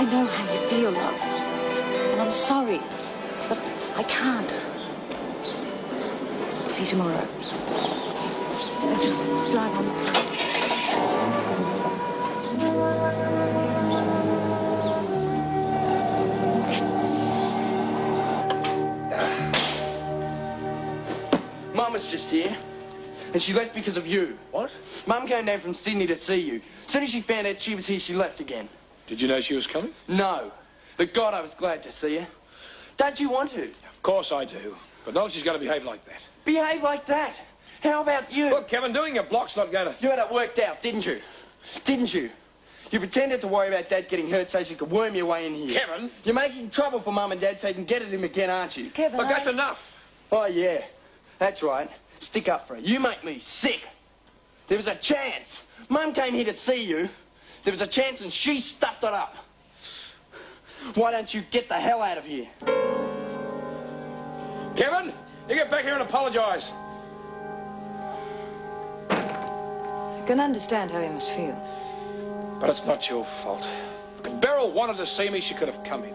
know how you feel, love. And I'm sorry, but I can't. I'll see you tomorrow. Let's just drive on. Mum was just here, and she left because of you. What? Mum came down from Sydney to see you. As soon as she found out she was here, she left again. Did you know she was coming? No. But God, I was glad to see her. Don't you want to? Of course I do. But not if she's going to behave like that. Behave like that? How about you? Look, Kevin, doing your block's not going to... You had it worked out, didn't you? Didn't you? You pretended to worry about Dad getting hurt so she could worm your way in here. Kevin! You're making trouble for Mum and Dad so you can get at him again, aren't you? Kevin, Look, that's enough. Oh, yeah. That's right. Stick up for it. You make me sick. There was a chance. Mum came here to see you. There was a chance and she stuffed it up. Why don't you get the hell out of here? Kevin, you get back here and apologise. I can understand how you must feel. But it's not your fault. If Beryl wanted to see me, she could have come in.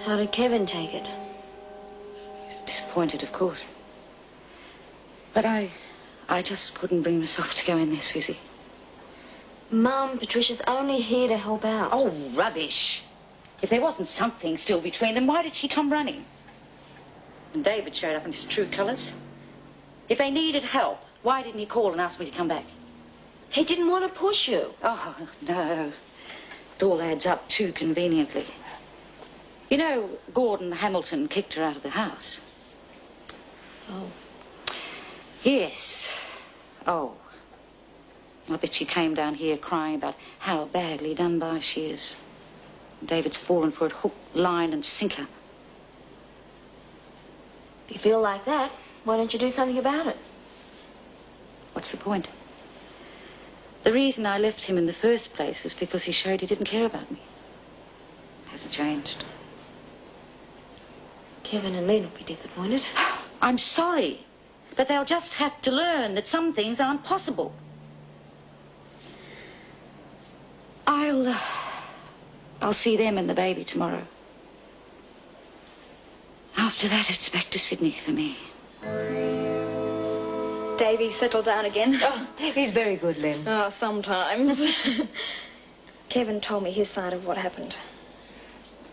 How did Kevin take it? Disappointed, of course. But I just couldn't bring myself to go in there, Susie. Mum, Patricia's only here to help out. Oh, rubbish. If there wasn't something still between them, why did she come running? And David showed up in his true colours. If they needed help, why didn't he call and ask me to come back? He didn't want to push you. Oh, no. It all adds up too conveniently. You know, Gordon Hamilton kicked her out of the house. Oh. Yes. Oh. I bet she came down here crying about how badly done by she is. David's fallen for it hook, line and sinker. If you feel like that, why don't you do something about it? What's the point? The reason I left him in the first place is because he showed he didn't care about me. It hasn't changed. Kevin and Lynn will be disappointed. I'm sorry, but they'll just have to learn that some things aren't possible. I'll see them and the baby tomorrow. After that, it's back to Sydney for me. Davy settled down again? Oh, he's very good, Lynn. Oh, sometimes. Kevin told me his side of what happened.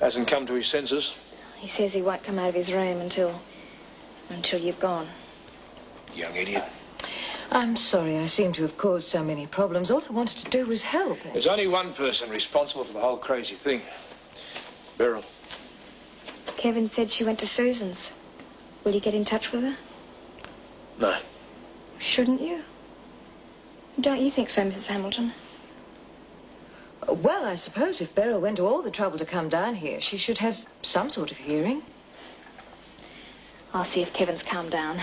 Hasn't come to his senses. He says he won't come out of his room until you've gone. Young idiot. I'm sorry I seem to have caused so many problems. All I wanted to do was help. There's only one person responsible for the whole crazy thing. Beryl. Kevin said she went to Susan's. Will you get in touch with her? No. Shouldn't you? Don't you think so, Mrs. Hamilton? Well, I suppose if Beryl went to all the trouble to come down here, she should have some sort of hearing. I'll see if Kevin's calmed down.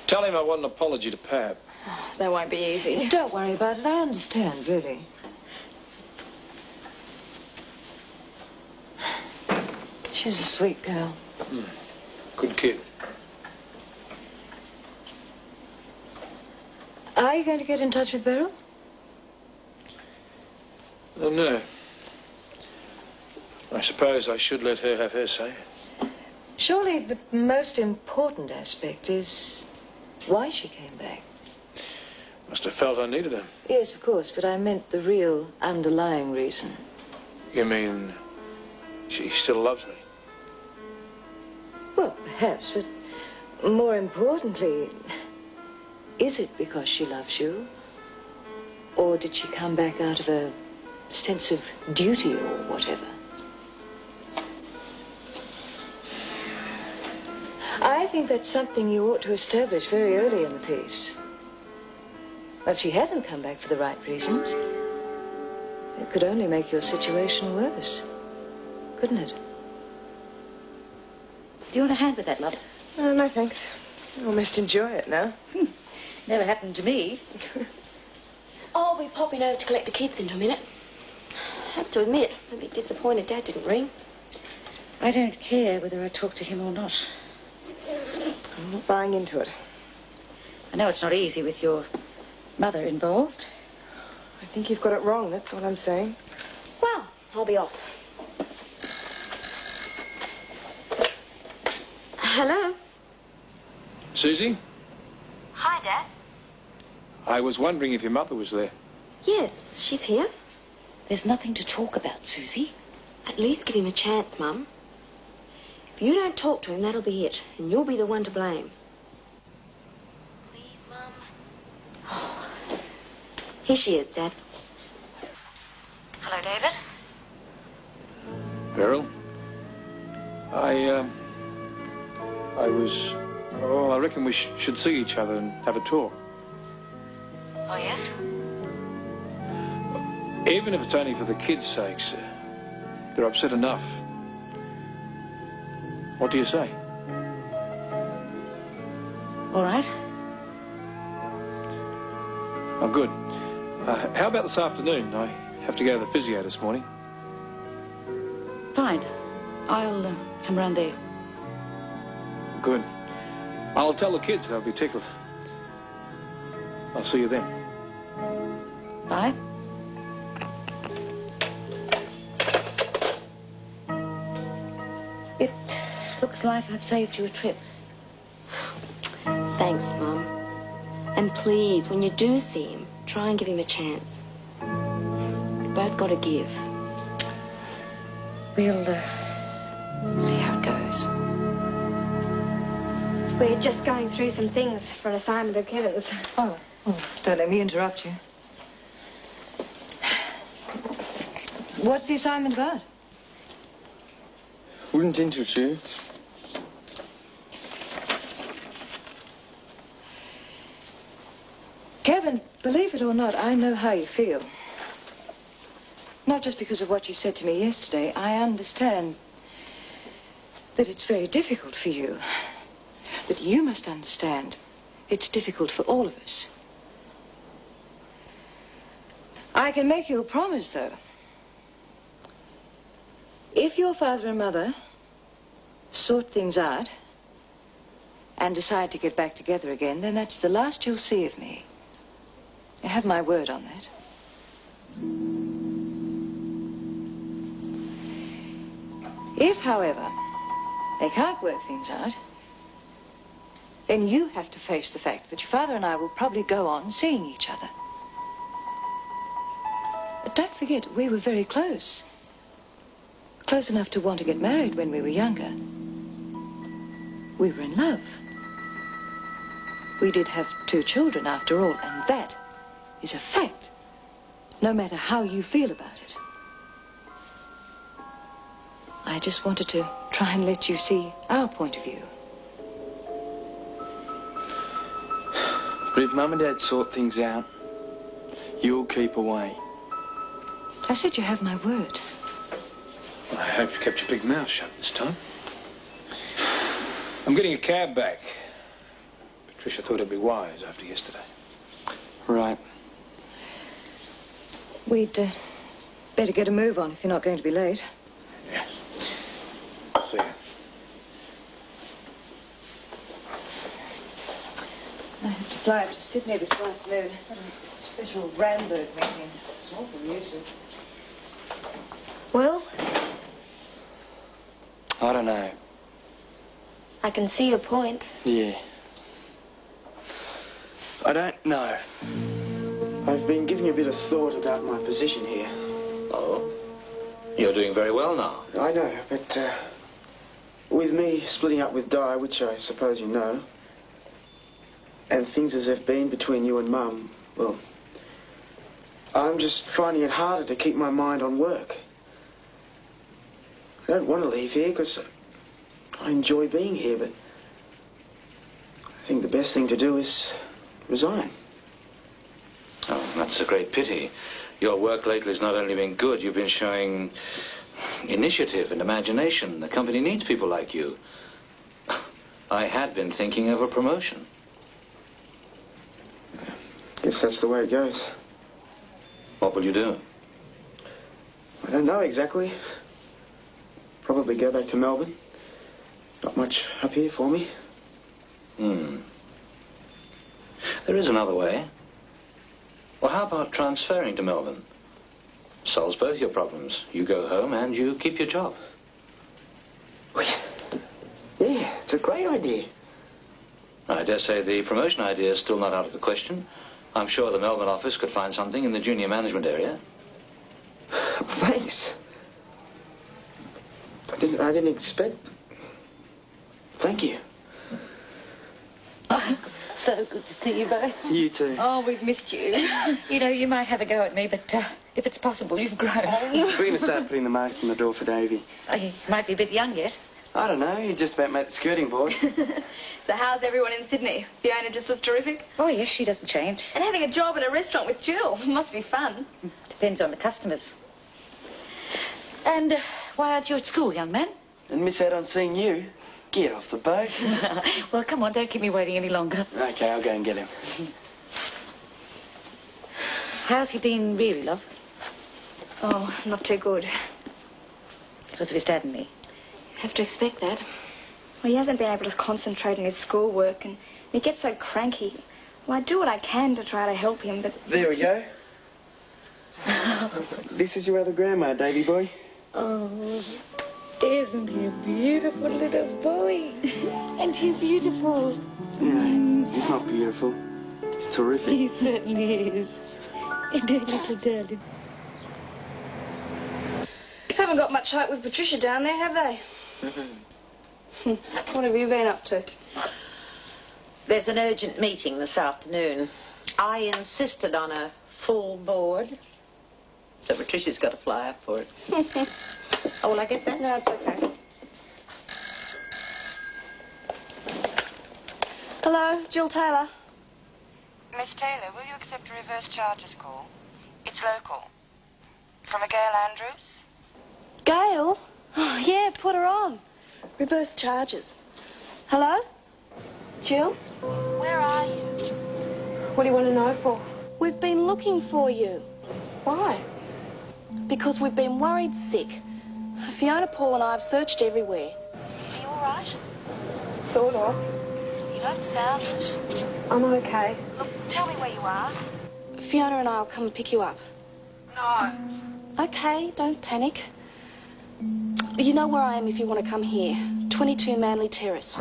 Tell him I want an apology to Pab. That won't be easy. Don't worry about it. I understand, really. She's a sweet girl. Good kid. Are you going to get in touch with Beryl? Oh, no. I suppose I should let her have her say. Surely the most important aspect is why she came back. Must have felt I needed her. Yes, of course, but I meant the real underlying reason. You mean she still loves me? Well, perhaps, but more importantly, is it because she loves you? Or did she come back out of a sense of duty or whatever? I think that's something you ought to establish very early in the piece. Well, if she hasn't come back for the right reasons, it could only make your situation worse, couldn't it? Do you want a hand with that, love? Oh, no, thanks. I almost enjoy it now. Never happened to me. I'll be popping over to collect the kids in a minute. I have to admit, I'm a bit disappointed Dad didn't ring. I don't care whether I talk to him or not. I'm not buying into it. I know it's not easy with your mother involved. I think you've got it wrong, that's all I'm saying. Well, I'll be off. Hello? Susie? Hi, Dad. I was wondering if your mother was there. Yes, she's here. There's nothing to talk about, Susie. At least give him a chance, Mum. If you don't talk to him, that'll be it. And you'll be the one to blame. Please, Mum. Oh. Here she is, Dad. Hello, David. Beryl? I reckon we should see each other and have a talk. Oh, yes? Even if it's only for the kids' sakes. They're upset enough. What do you say? All right. Oh, good. How about this afternoon? I have to go to the physio this morning. Fine. I'll come round there. Good. I'll tell the kids. They'll be tickled. I'll see you then. Bye. It looks like I've saved you a trip. Thanks, Mum. And please, when you do see him, try and give him a chance. We've both got to give. We'll see how it goes. We're just going through some things for an assignment of Kevin's. Oh, don't let me interrupt you. What's the assignment about? Wouldn't interfere. Kevin, believe it or not, I know how you feel. Not just because of what you said to me yesterday. I understand that it's very difficult for you. But you must understand it's difficult for all of us. I can make you a promise, though. If your father and mother sort things out and decide to get back together again, then that's the last you'll see of me. You have my word on that. If, however, they can't work things out, then you have to face the fact that your father and I will probably go on seeing each other. But don't forget, we were very close. Close enough to want to get married when we were younger. We were in love. We did have 2 children after all, and that is a fact, no matter how you feel about it. I just wanted to try and let you see our point of view. But if Mum and Dad sort things out, you'll keep away. I said you have my word. I hope you kept your big mouth shut this time. I'm getting a cab back. Patricia thought it'd be wise after yesterday. Right. We'd better get a move on if you're not going to be late. Yeah. I'll see you. I have to fly up to Sydney this afternoon. Got a special Randburg meeting. It's awful useless. Well, I don't know. I can see your point. Yeah. I don't know. I've been giving a bit of thought about my position here. Oh? You're doing very well now. I know, but with me splitting up with Di, which I suppose you know, and things as they've been between you and Mum, well, I'm just finding it harder to keep my mind on work. I don't want to leave here because I enjoy being here, but I think the best thing to do is resign. Oh, that's a great pity. Your work lately has not only been good, you've been showing initiative and imagination. The company needs people like you. I had been thinking of a promotion. Guess that's the way it goes. What will you do? I don't know exactly. Probably go back to Melbourne. Not much up here for me. There is another way. Well, how about transferring to Melbourne? Solves both your problems. You go home and you keep your job. Yeah, it's a great idea. I dare say the promotion idea is still not out of the question. I'm sure the Melbourne office could find something in the junior management area. Thanks. I didn't expect. Thank you. Oh, so good to see you both. You too. Oh, we've missed you. You know, you might have a go at me, but if it's possible, you've grown. We're going to start putting the marks on the door for Davey. Oh, he might be a bit young yet. I don't know. He just about made the skirting board. So how's everyone in Sydney? Fiona just as terrific? Oh, yes, she doesn't change. And having a job in a restaurant with Jill must be fun. Depends on the customers. And why aren't you at school, young man? And miss out on seeing you. Get off the boat. Well, come on, don't keep me waiting any longer. Okay, I'll go and get him. How's he been really, love? Oh, not too good. Because of his dad and me. You have to expect that. Well, he hasn't been able to concentrate on his schoolwork and he gets so cranky. Well, I do what I can to try to help him, but... There we go. This is your other grandma, Davey boy. Oh, isn't he a beautiful little boy? And he's beautiful. No, he's not beautiful. He's terrific. He certainly is. And a little darling. Haven't got much hope with Patricia down there, have they? What have you been up to? There's an urgent meeting this afternoon. I insisted on a full board. So Patricia's got to fly up for it. Oh, will I get that? No, it's okay. Hello, Jill Taylor. Miss Taylor, will you accept a reverse charges call? It's local. From a Gail Andrews? Gail? Oh, yeah, put her on. Reverse charges. Hello? Jill? Where are you? What do you want to know for? We've been looking for you. Why? Because we've been worried sick. Fiona, Paul and I have searched everywhere. Are you all right? Sort of. You don't sound it. I'm okay. Look, tell me where you are. Fiona and I will come and pick you up. No. Okay, don't panic. You know where I am if you want to come here. 22 Manly Terrace.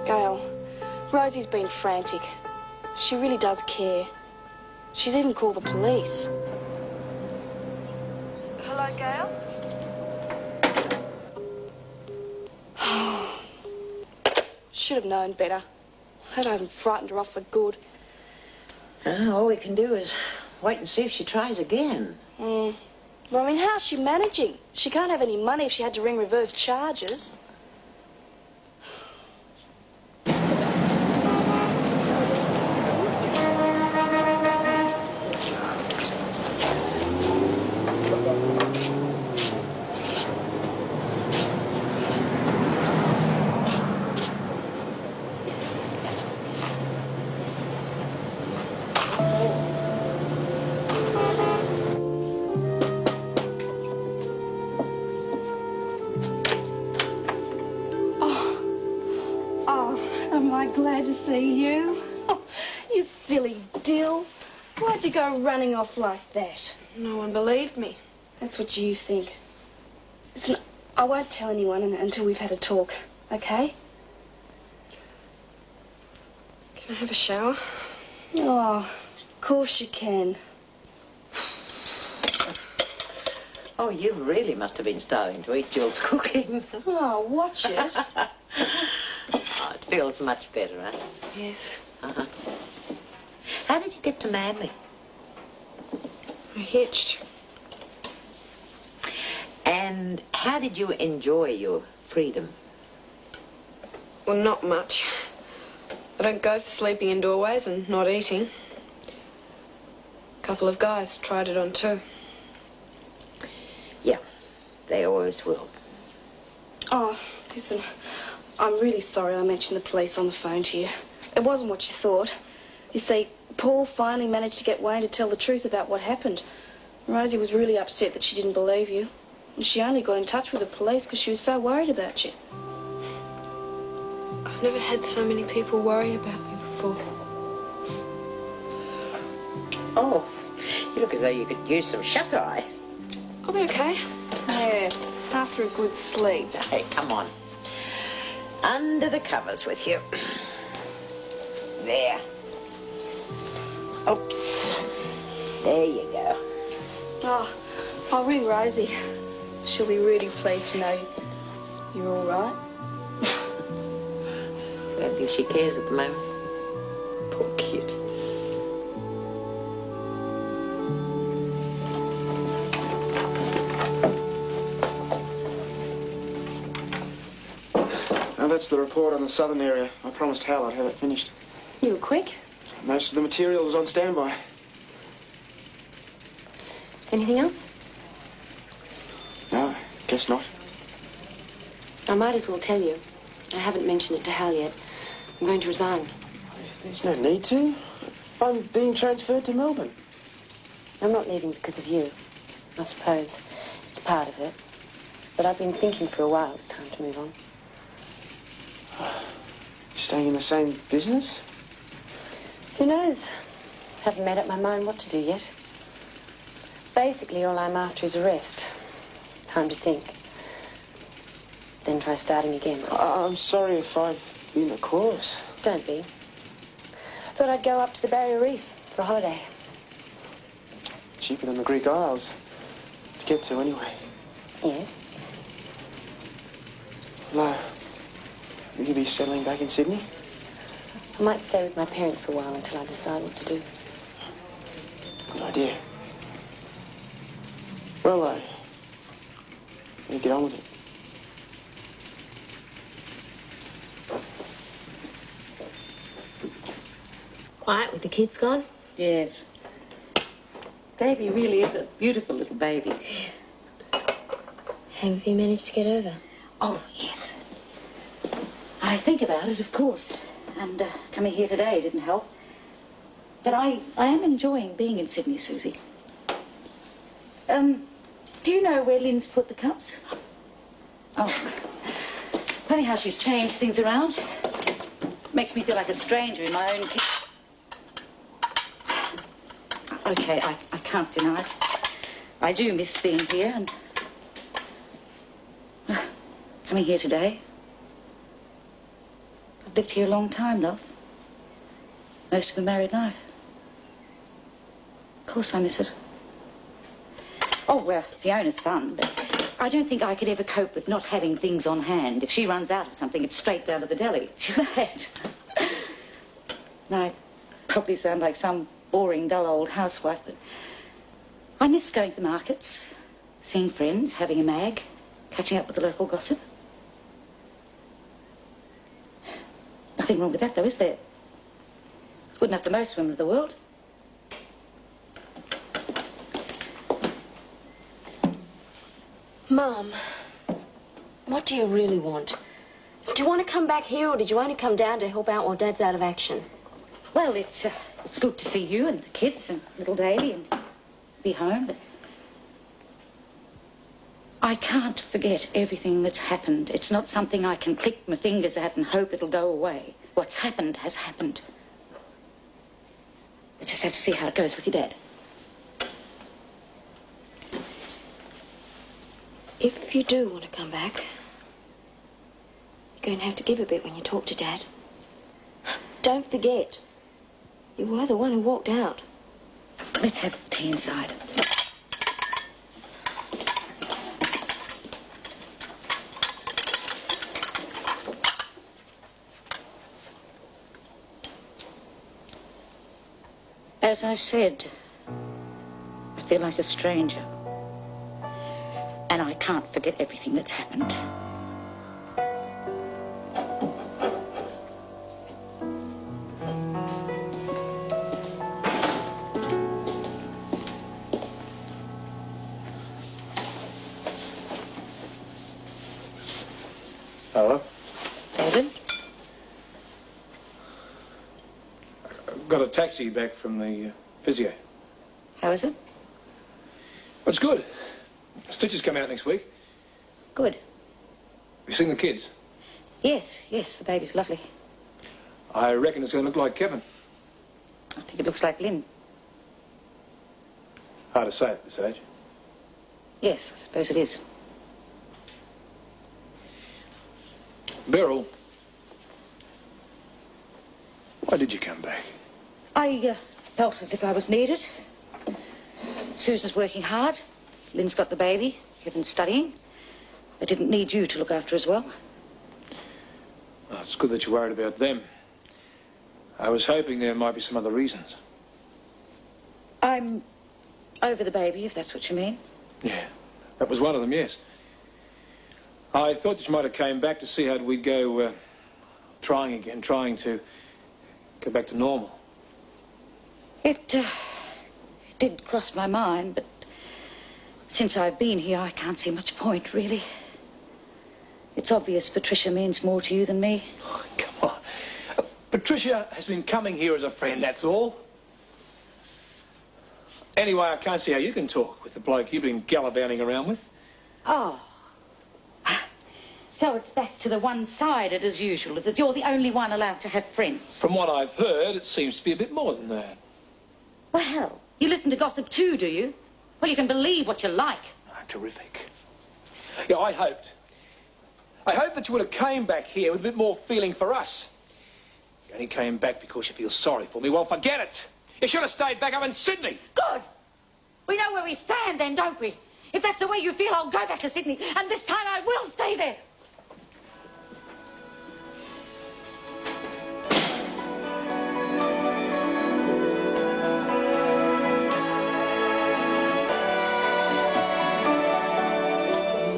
Gail, Rosie's been frantic. She really does care. She's even called the police. Hello, Gail? Should have known better. Hope I haven't frightened her off for good. All we can do is wait and see if she tries again. Well, I mean, how's she managing? She can't have any money if she had to ring reverse charges. Glad to see you. Oh, you silly dill. Why'd you go running off like that? No one believed me. That's what you think. Listen, I won't tell anyone until we've had a talk, okay? Can I have a shower? Oh, of course you can. Oh, you really must have been starving to eat Jill's cooking. Oh, watch it. Oh, it feels much better, huh? Yes. Uh-huh. How did you get to Manly? I hitched. And how did you enjoy your freedom? Well, not much. I don't go for sleeping in doorways and not eating. A couple of guys tried it on too. Yeah, they always will. Oh, listen, I'm really sorry I mentioned the police on the phone to you. It wasn't what you thought. You see, Paul finally managed to get Wayne to tell the truth about what happened. Rosie was really upset that she didn't believe you. And she only got in touch with the police because she was so worried about you. I've never had so many people worry about me before. Oh, you look as though you could use some shut-eye. I'll be okay. Yeah, after a good sleep. Hey, come on. Under the covers with you. There. Oops. There you go. Oh, I'll ring Rosie. She'll be really pleased to know you're all right. I don't think she cares at the moment. Poor kid. Now, that's the report on the southern area. I promised Hal I'd have it finished. You were quick. Most of the material was on standby. Anything else? No, guess not. I might as well tell you. I haven't mentioned it to Hal yet. I'm going to resign. There's no need to. I'm being transferred to Melbourne. I'm not leaving because of you. I suppose it's part of it. But I've been thinking for a while it was time to move on. Staying in the same business? Who knows? Haven't made up my mind what to do yet. Basically, all I'm after is a rest. Time to think. Then try starting again. I'm sorry if I've been a cause. Don't be. Thought I'd go up to the Barrier Reef for a holiday. Cheaper than the Greek Isles. To get to, anyway. Yes? No. Will you be settling back in Sydney? I might stay with my parents for a while until I decide what to do. Good idea. Well, I better get on with it. Quiet with the kids gone? Yes. Davy really is a beautiful little baby. Have you managed to get over? Oh, yes. I think about it, of course. And coming here today didn't help. But I am enjoying being in Sydney, Susie. Do you know where Lynn's put the cups? Oh, funny how she's changed things around. Makes me feel like a stranger in my own kitchen. Okay, I can't deny it. I do miss being here and coming here today. I've lived here a long time, love. Most of a married life. Of course I miss it. Oh, well, Fiona's fun, but I don't think I could ever cope with not having things on hand. If she runs out of something, it's straight down to the deli. She's mad. I probably sound like some boring, dull old housewife, but I miss going to the markets, seeing friends, having a mag, catching up with the local gossip. Nothing wrong with that, though, is there? Good enough for most women of the world. Mum, what do you really want? Do you want to come back here, or did you only come down to help out while Dad's out of action? Well, it's good to see you and the kids and little Davy and be home, but I can't forget everything that's happened. It's not something I can click my fingers at and hope it'll go away. What's happened has happened. I just have to see how it goes with your dad. If you do want to come back, you're going to have to give a bit when you talk to Dad. Don't forget, you were the one who walked out. Let's have tea inside. As I said, I feel like a stranger. And I can't forget everything that's happened. Hello? David? I've got a taxi back from the physio. How is it? It's good. Stitches come out next week. Good. You seen the kids? Yes, the baby's lovely. I reckon it's going to look like Kevin. I think it looks like Lynn. Hard to say at this age. Yes, I suppose it is. Beryl, why did you come back? I felt as if I was needed. Susan's working hard. Lynn's got the baby. Kevin's studying. They didn't need you to look after as well. Well, it's good that you're worried about them. I was hoping there might be some other reasons. I'm over the baby, if that's what you mean. Yeah, that was one of them, yes. I thought that you might have came back to see how we'd go trying again, trying to go back to normal. It did cross my mind, but since I've been here, I can't see much point, really. It's obvious Patricia means more to you than me. Oh, come on. Patricia has been coming here as a friend, that's all. Anyway, I can't see how you can talk with the bloke you've been gallivanting around with. Oh. So it's back to the one-sided as usual, is it? You're the only one allowed to have friends. From what I've heard, it seems to be a bit more than that. Well, you listen to gossip too, do you? Well, you can believe what you like. Oh, terrific. Yeah, I hoped that you would have came back here with a bit more feeling for us. You only came back because you feel sorry for me. Well, forget it. You should have stayed back up in Sydney. Good. We know where we stand then, don't we? If that's the way you feel, I'll go back to Sydney. And this time I will stay there.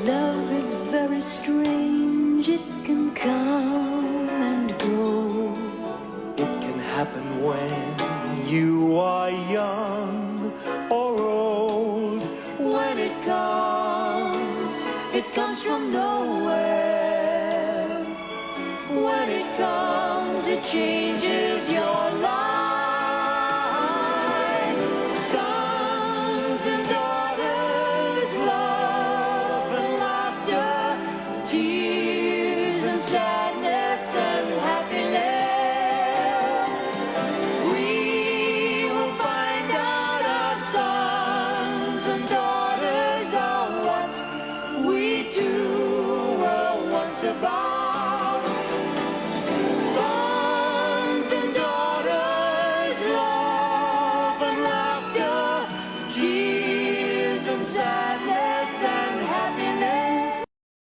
Love is very strange. It can come and go. It can happen when you are young or old. When it comes from nowhere. When it comes, it changes.